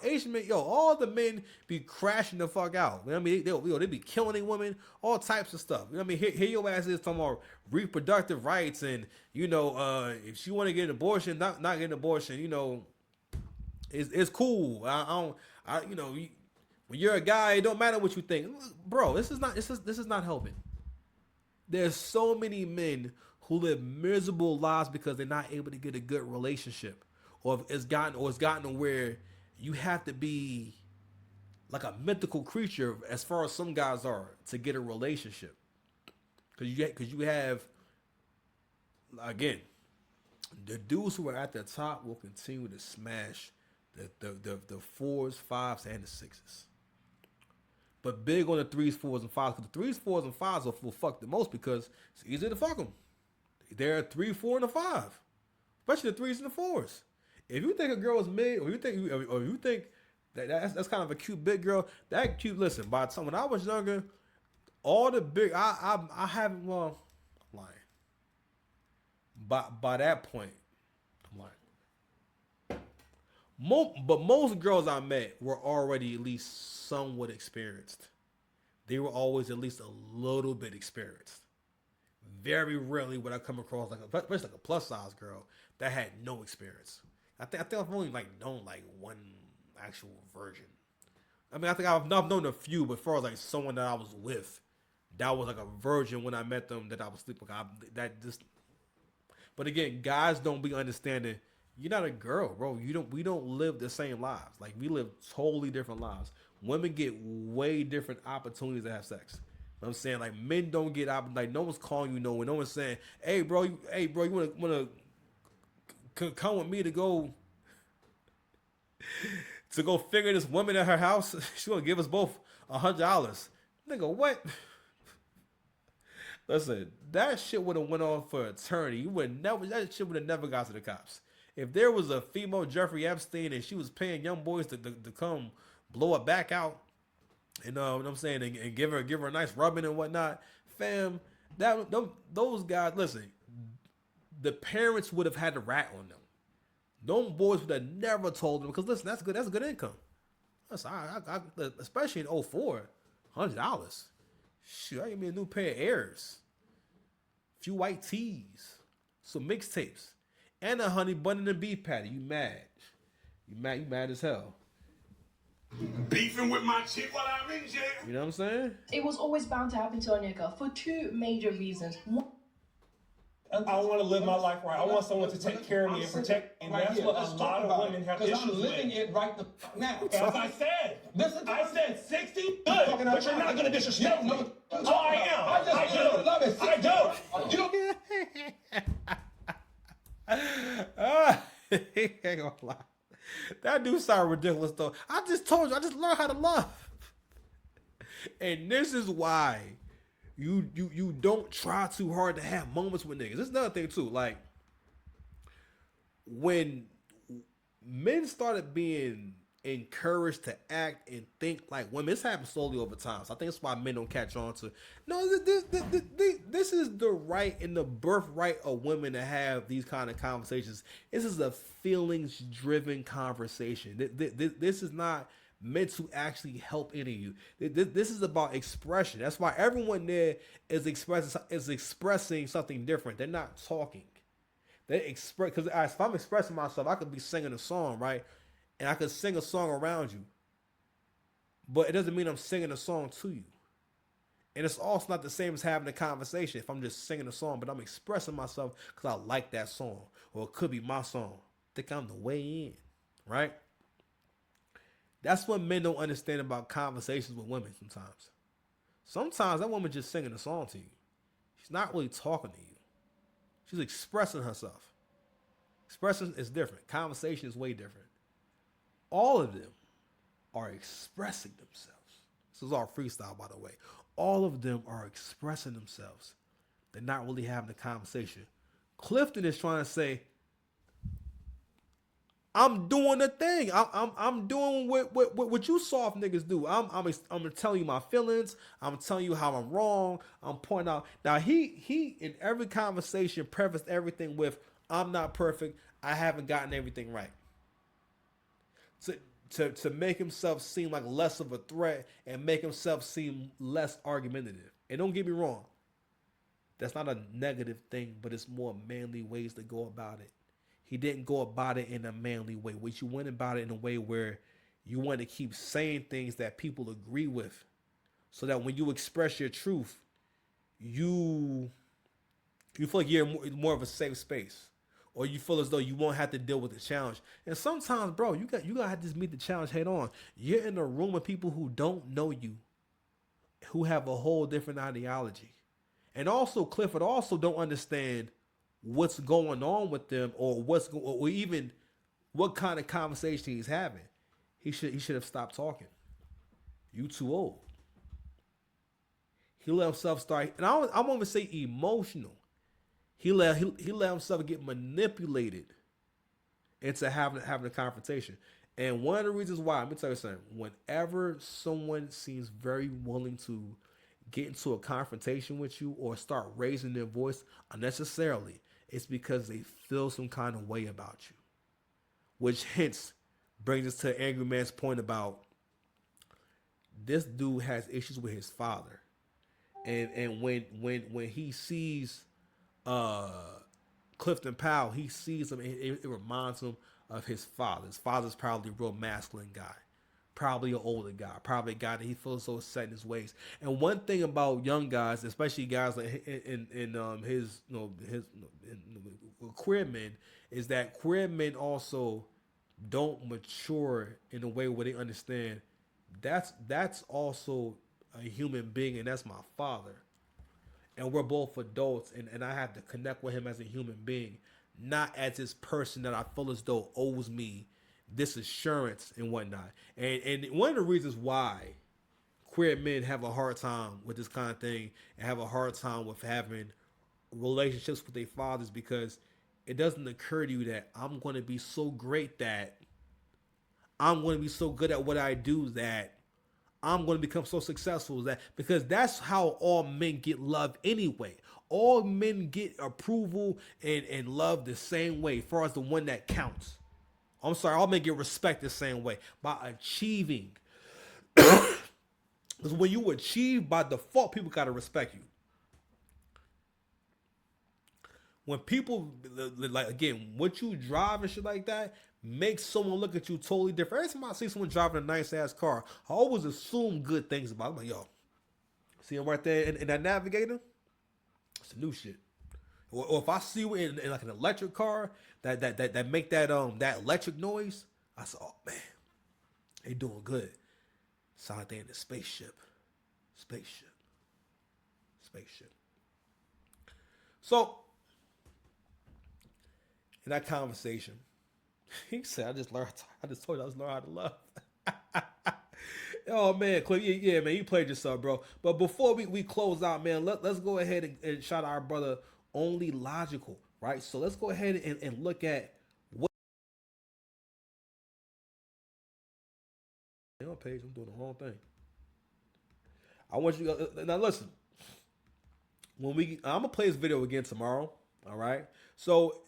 Asian men, yo, all the men be crashing the fuck out. You know what I mean, they be killing a women, all types of stuff. You know what I mean? Here your ass is talking about reproductive rights and if she want to get an abortion, not get an abortion. It's cool. I don't, when you're a guy, it don't matter what you think, bro. This is not helping. There's so many men who live miserable lives because they're not able to get a good relationship, or it's gotten to where you have to be like a mythical creature, as far as some guys are, to get a relationship. Because you have, again, the dudes who are at the top will continue to smash the fours, fives, and the sixes. But big on the threes, fours, and fives. Because the threes, fours, and fives will fuck the most because it's easy to fuck them. They're a 3, 4, and a 5. Especially the threes and the fours. If you think a girl is mid, or you think that's kind of a cute big girl, that cute. Listen, by the time when I was younger, all the big I haven't, well, I'm lying. By that point, I'm lying. But most girls I met were already at least somewhat experienced. They were always at least a little bit experienced. Very rarely would I come across especially like a plus size girl that had no experience. I think I've only like known like one actual virgin. I mean, I think I've known a few, but as far as like someone that I was with, that was like a virgin when I met them, that I was sleeping. That just. But again, guys don't be understanding. You're not a girl, bro. We don't live the same lives. Like, we live totally different lives. Women get way different opportunities to have sex. You know what I'm saying? Like, men don't get like, no one's calling you nowhere. No one's saying, hey bro, you wanna come with me to go figure this woman at her house? She gonna give us both $100. Nigga, what? Listen, that shit would have went on for eternity. That shit would have never got to the cops. If there was a female Jeffrey Epstein and she was paying young boys to come blow her back out, and what I'm saying, and give her a nice rubbing and whatnot, fam, those guys, listen, the parents would have had to rat on them. Those boys would have never told them, because listen, that's good. That's good income. That's especially in '04, $100. Shoot, I give me a new pair of Airs, a few white tees, some mixtapes, and a honey bun and a beef patty. You mad? You mad as hell. Beefing with my chick while I'm in jail. You know what I'm saying? It was always bound to happen to a nigga for two major reasons. One, I want to live my life right. I want someone to take care of me and protect me. And that's what a lot of women have issues with. I'm living it right now. As I said, I said 60? Good, but you're not going to disrespect me. Oh, I am. I do. You Ain't gonna lie. That do sound ridiculous though. I just told you, I just learned how to love. And this is why you don't try too hard to have moments with niggas. This is another thing too. Like, when men started being encouraged to act and think like women, this happens slowly over time. So I think that's why men don't catch on to. No, this is the right and the birthright of women to have these kind of conversations. This is a feelings-driven conversation. This is not meant to actually help any of you. This is about expression. That's why everyone there is expressing something different. They're not talking. They express, because if I'm expressing myself, I could be singing a song, right? And I could sing a song around you. But it doesn't mean I'm singing a song to you. And it's also not the same as having a conversation if I'm just singing a song, but I'm expressing myself because I like that song. Or it could be my song. I think I'm the way in. Right? That's what men don't understand about conversations with women sometimes. Sometimes that woman just singing a song to you. She's not really talking to you. She's expressing herself. Expressing is different. Conversation is way different. All of them are expressing themselves. This is our freestyle, by the way. All of them are expressing themselves. They're not really having a conversation. Clifton is trying to say, I'm doing the thing. I'm doing what you soft niggas do. I'm telling you my feelings. I'm telling you how I'm wrong. I'm pointing out. Now he in every conversation prefaced everything with, I'm not perfect. I haven't gotten everything right. to make himself seem like less of a threat and make himself seem less argumentative. And don't get me wrong, that's not a negative thing, but it's more manly ways to go about it. He didn't go about it in a manly way, which you went about it in a way where you want to keep saying things that people agree with, so that when you express your truth, you feel like you're more of a safe space, or you feel as though you won't have to deal with the challenge. And sometimes, bro, you gotta have to just meet the challenge head on. You're in a room with people who don't know you, who have a whole different ideology, and also Clifford also don't understand what's going on with them, or or even what kind of conversation he's having. He should have stopped talking. You too old. He let himself start, and I won't even say emotional. He let himself get manipulated into having a confrontation. And one of the reasons why, let me tell you something. Whenever someone seems very willing to get into a confrontation with you or start raising their voice unnecessarily, it's because they feel some kind of way about you. Which hence brings us to Angry Man's point about this dude has issues with his father. And when he sees Clifton Powell, he sees him, it reminds him of his father. His father's probably a real masculine guy, probably an older guy, probably a guy that he feels so set in his ways. And one thing about young guys, especially guys like in his queer men, is that queer men also don't mature in a way where they understand that's also a human being, and that's my father. And we're both adults, and I have to connect with him as a human being, not as this person that I feel as though owes me this assurance and whatnot. And one of the reasons why queer men have a hard time with this kind of thing and have a hard time with having relationships with their fathers, because it doesn't occur to you that I'm going to be so great, that I'm going to be so good at what I do, that I'm going to become so successful, that because that's how all men get love anyway. All men get approval and love the same way, as far as the one that counts. I'm sorry, all men get respect the same way, by achieving. Because when you achieve, by default, people got to respect you. When people, like, again, what you drive and shit like that makes someone look at you totally different. Every time I see someone driving a nice ass car, I always assume good things about it. I'm like, yo, see him right there in that Navigator? It's a new shit. Or if I see you in like an electric car that make that electric noise, I say, oh man, they doing good. Sound like they in the spaceship. So in that conversation, he said, I just told you I was learning how to love. Oh man, Cliff, yeah, man, you played yourself, bro. But before we close out, man, let's go ahead and shout out our brother Only Logical, right? So let's go ahead and look at what page. I'm doing the wrong thing. I want you now listen. I'm gonna play this video again tomorrow. All right. So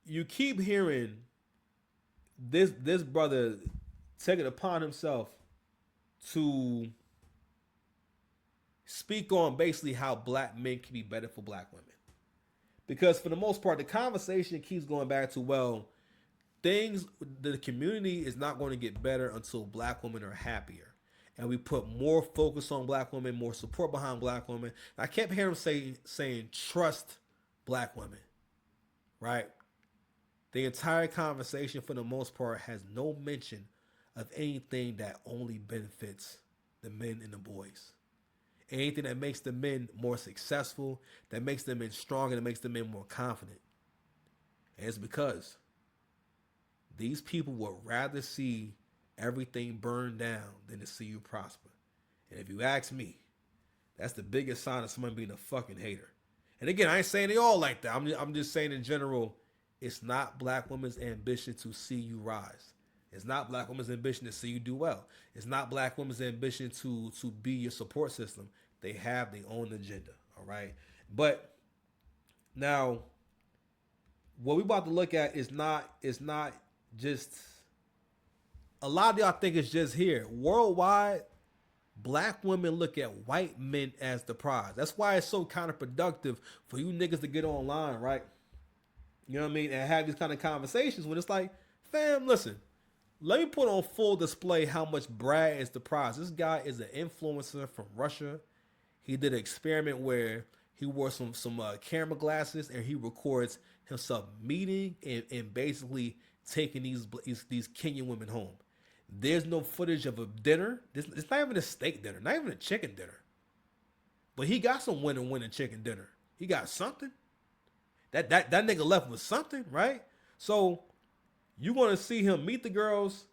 you keep hearing this brother take it upon himself to speak on basically how black men can be better for black women. Because for the most part, the conversation keeps going back to, well, the community is not going to get better until black women are happier. And we put more focus on black women, more support behind black women. I kept hearing him saying trust black women, right? The entire conversation, for the most part, has no mention of anything that only benefits the men and the boys. Anything that makes the men more successful, that makes the men stronger, that makes the men more confident. And it's because these people would rather see everything burn down than to see you prosper. And if you ask me, that's the biggest sign of someone being a fucking hater. And again, I ain't saying they all like that. I'm just saying in general, it's not black women's ambition to see you rise. It's not black women's ambition to see you do well. It's not black women's ambition to be your support system. They have their own agenda, all right? But now, what we about to look at is not just a lot of y'all think it's just here. Worldwide, black women look at white men as the prize. That's why it's so counterproductive for you niggas to get online, right? You know what I mean? And have these kind of conversations when it's like, fam, listen, let me put on full display how much Brad is the prize. This guy is an influencer from Russia. He did an experiment where he wore some camera glasses and he records himself meeting and basically taking these Kenyan women home. There's no footage of a dinner. It's not even a steak dinner, not even a chicken dinner. But he got some winning chicken dinner. He got something. That nigga left with something, right? So you're gonna see him meet the girls,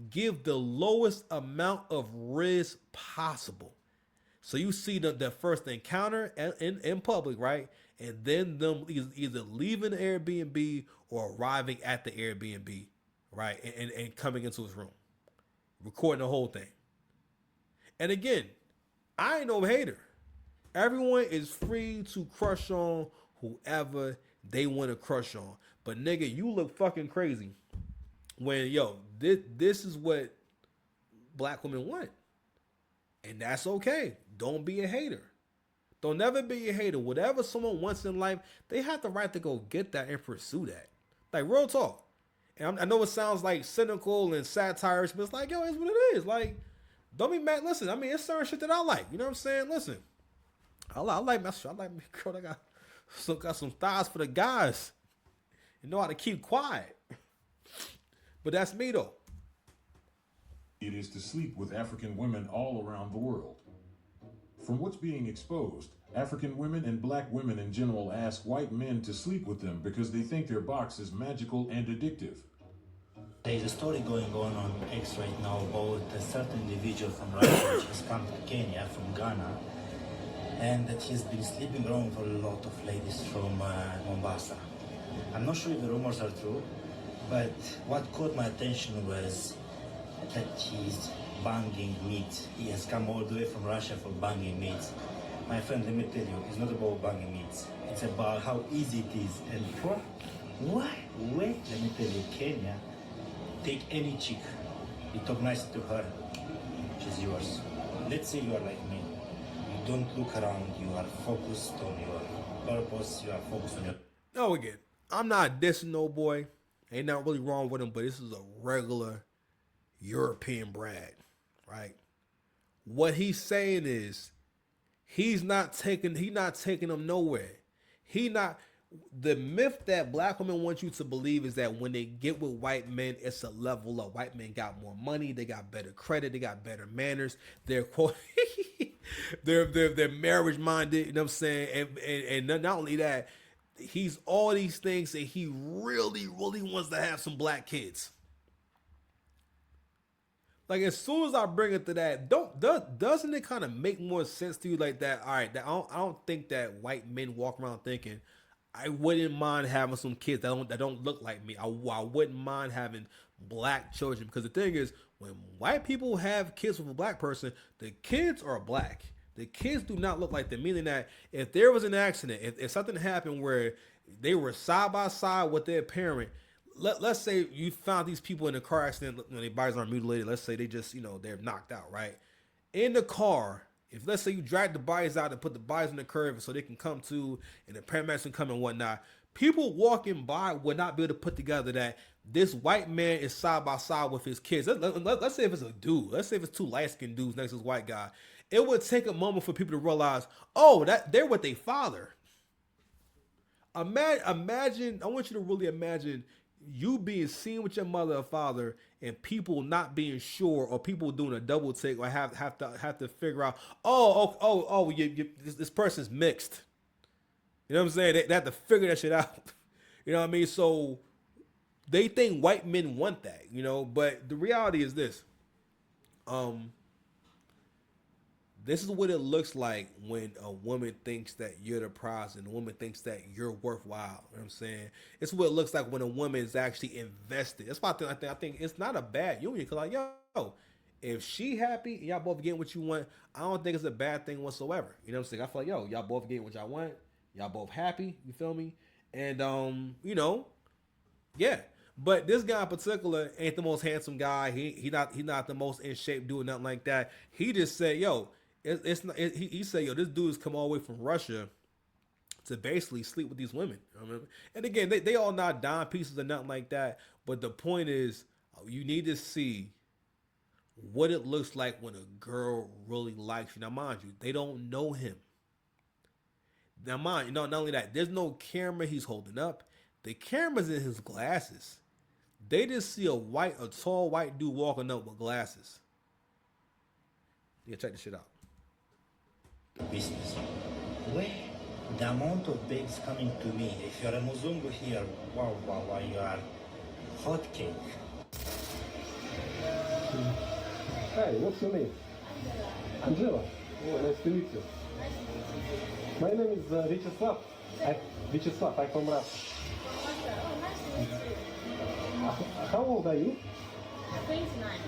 give the lowest amount of risk possible. So you see the first encounter in public, right? And then them either leaving the Airbnb or arriving at the Airbnb, right? And coming into his room, recording the whole thing. And again, I ain't no hater. Everyone is free to crush on whoever they want to crush on. But nigga, you look fucking crazy when, this is what black women want. And that's okay. Don't be a hater. Don't never be a hater. Whatever someone wants in life, they have the right to go get that and pursue that. Like, real talk. And I know it sounds like cynical and satirish, but it's like, it's what it is. Like, don't be mad. Listen, I mean, it's certain shit that I like. You know what I'm saying? Listen, I like my shit. I like me girl that got some thighs for the guys. You know how to keep quiet. But that's me, though. It is to sleep with African women all around the world. From what's being exposed, African women and black women in general ask white men to sleep with them because they think their box is magical and addictive. There is a story going on X right now about a certain individual from Russia which has come to Kenya from Ghana, and that he's been sleeping around with a lot of ladies from Mombasa. I'm not sure if the rumors are true, but what caught my attention was that he's banging meat. He has come all the way from Russia for banging meat. My friend, let me tell you, it's not about banging meat. It's about how easy it is. And wait, let me tell you, Kenya, take any chick, you talk nicely to her, she's yours. Let's say you are like me. You don't look around, you are focused on your purpose, you are focused on your... No, again, I'm not dissing no boy. Ain't nothing really wrong with him, but this is a regular European Brad, right? What he's saying is he's not taking them nowhere. The myth that black women want you to believe is that when they get with white men, it's a level up. White men got more money, they got better credit, they got better manners. They're quote, they're marriage minded. You know what I'm saying? And not only that, he's all these things, and he really, really wants to have some black kids. Like, as soon as I bring it to that, doesn't it kind of make more sense to you like that? All right, I don't think that white men walk around thinking, I wouldn't mind having some kids that don't look like me. I wouldn't mind having black children, because the thing is, when white people have kids with a black person, the kids are black. The kids do not look like them, meaning that if there was an accident, if something happened where they were side by side with their parent, let's say you found these people in a car accident, when their bodies aren't mutilated, let's say they just, they're knocked out, right? In the car, if let's say you drag the bodies out and put the bodies in the curve so they can come to, and the paramedics can come and whatnot, people walking by would not be able to put together that this white man is side by side with his kids. Let's say if it's a dude, let's say if it's two light-skinned dudes next to this white guy, it would take a moment for people to realize, that they're with their father. Imagine, I want you to really imagine you being seen with your mother or father, and people not being sure, or people doing a double take, or have to figure out, this person's mixed. You know what I'm saying? They have to figure that shit out. You know what I mean? So they think white men want that, but the reality is this. This is what it looks like when a woman thinks that you're the prize, and a woman thinks that you're worthwhile. You know what I'm saying? It's what it looks like when a woman is actually invested. That's why I think it's not a bad union. Because, if she happy and y'all both getting what you want, I don't think it's a bad thing whatsoever. You know what I'm saying? I feel like, y'all both getting what y'all want. Y'all both happy. You feel me? And, yeah. But this guy in particular ain't the most handsome guy. He not the most in shape doing nothing like that. He just said, "Yo, it's not." He said, "Yo, this dude's come all the way from Russia to basically sleep with these women." I mean, and again, they all not dime pieces or nothing like that. But the point is, you need to see what it looks like when a girl really likes you. Now, mind you, they don't know him. Now, mind you, not only that, there's no camera he's holding up. The camera's in his glasses. They just see a tall white dude walking up with glasses. Yeah, check this shit out. business. Where the amount of babes coming to me, if you're a Muzungu here, wow, wow, wow, you are hot cake. Hi, what's your name? Angela. Oh, nice to meet you. My name is Vyacheslav. Vyacheslav, I'm from Russia. How old are you? 29.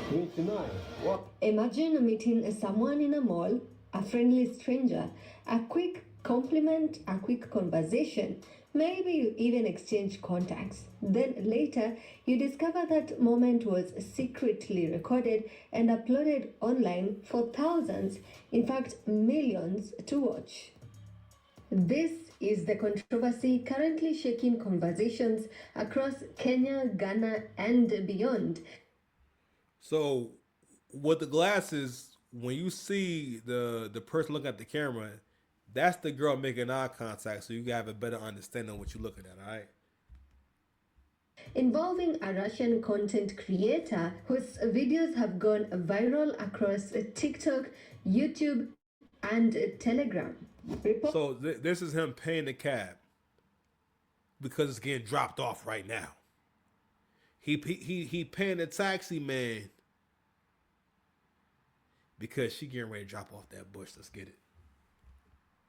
29. What? Imagine meeting someone in a mall, a friendly stranger, a quick compliment, a quick conversation, maybe you even exchange contacts. Then later, you discover that moment was secretly recorded and uploaded online for thousands, in fact, millions to watch. This is the controversy currently shaking conversations across Kenya, Ghana, and beyond. So, with the glasses, when you see the person looking at the camera, that's the girl making eye contact, so you can have a better understanding of what you're looking at. All right. Involving a Russian content creator whose videos have gone viral across TikTok, YouTube, and Telegram. So this is him paying the cab because it's getting dropped off right now. He paying the taxi man because she getting ready to drop off that bush. Let's get it.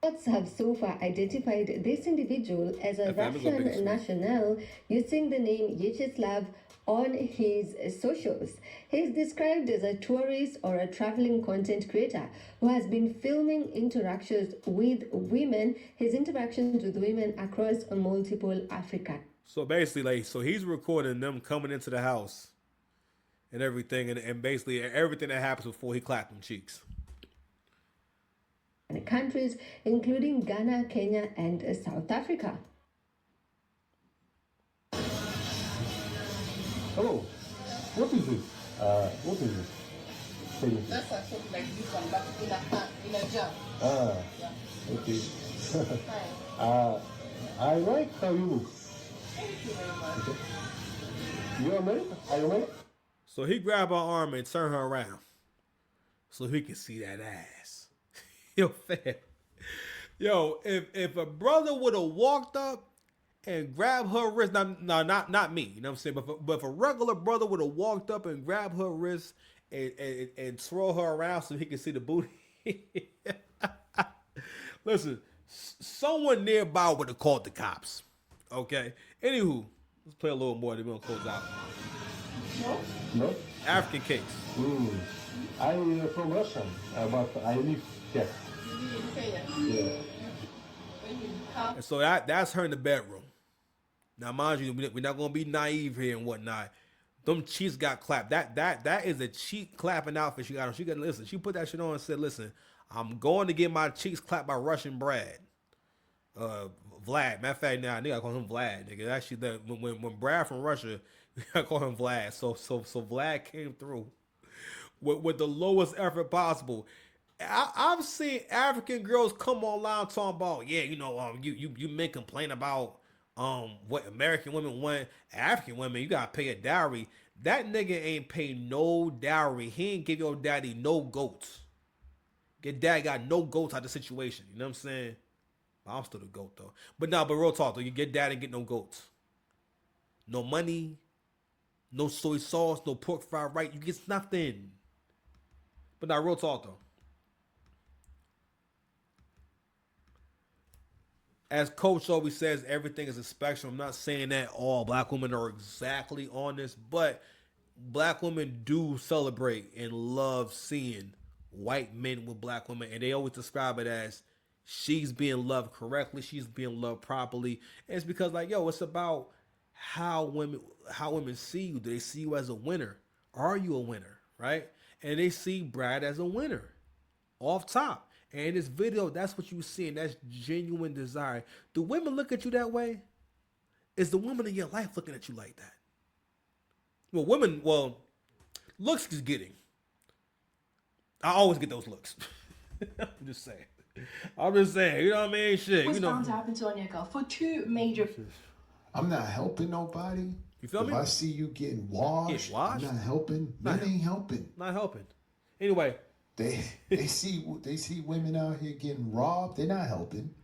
Reports have so far identified this individual as a Russian national using the name Vyacheslav on his socials. He is described as a tourist or a traveling content creator who has been filming interactions with women, his interactions with women across multiple Africa. So basically, so he's recording them coming into the house and everything, and basically everything that happens before he clapped them cheeks. Countries including Ghana, Kenya, and South Africa. Hello. What is this? What is this? That's a soap like this one, but in a pan, in a jar. Ah, okay. I like how you look. Thank you very much. Okay. You are married? Are you married? So he grabbed her arm and turned her around so he could see that ass. Yo, fam. Yo, if a brother would have walked up and grabbed her wrist, not me, you know what I'm saying? But if a regular brother would have walked up and grabbed her wrist and twirl her around so he could see the booty. Listen, someone nearby would have called the cops. Okay? Anywho, let's play a little more, then we'll close out. No. African cakes. I'm from Russia, but I live here. Yeah. And so that's her in the bedroom. Now, mind you, we're not gonna be naive here and whatnot. Them cheeks got clapped. That is a cheek clapping outfit she got on. She got listen. She put that shit on and said, "Listen, I'm going to get my cheeks clapped by Russian Brad, Vlad. Matter of fact, now I gotta call him Vlad, nigga. Actually, when Brad from Russia, we gotta call him Vlad. So Vlad came through with the lowest effort possible. I've seen African girls come online talking about, yeah, you men complain about what American women want. African women, you gotta pay a dowry. That nigga ain't pay no dowry. He ain't give your daddy no goats. Your dad got no goats out of the situation. You know what I'm saying? I'm still the goat though. But real talk though, you get dad and get no goats. No money, no soy sauce, no pork fried rice. You get nothing. But real talk though. As Coach always says, everything is a spectrum. I'm not saying that all black women are exactly on this, but black women do celebrate and love seeing white men with black women, and they always describe it as she's being loved correctly, she's being loved properly. And it's because, it's about how women see you. Do they see you as a winner? Are you a winner? Right? And they see Brad as a winner off top. And in this video, that's what you see, and that's genuine desire. Do women look at you that way? Is the woman in your life looking at you like that? Well, looks is getting. I always get those looks. I'm just saying. You know what I mean? Shit, What's you know. bound to happen to Onyeka for two major. I'm not helping nobody. You feel if me? I see you getting washed, I'm not helping. Men ain't helping. Not helping. Anyway. They see women out here getting robbed. They're not helping.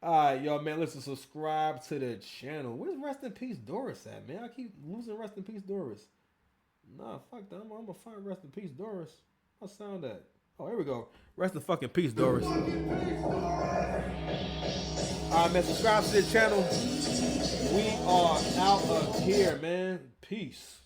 Alright, yo, man, listen, subscribe to the channel. Where's Rest in Peace Doris at, man? I keep losing Rest in Peace Doris. Nah, fuck that. I'm gonna find Rest in Peace Doris. What sound that? Oh, here we go. Rest in fucking peace, Doris. Alright, man, subscribe to the channel. We are out of here, man. Peace.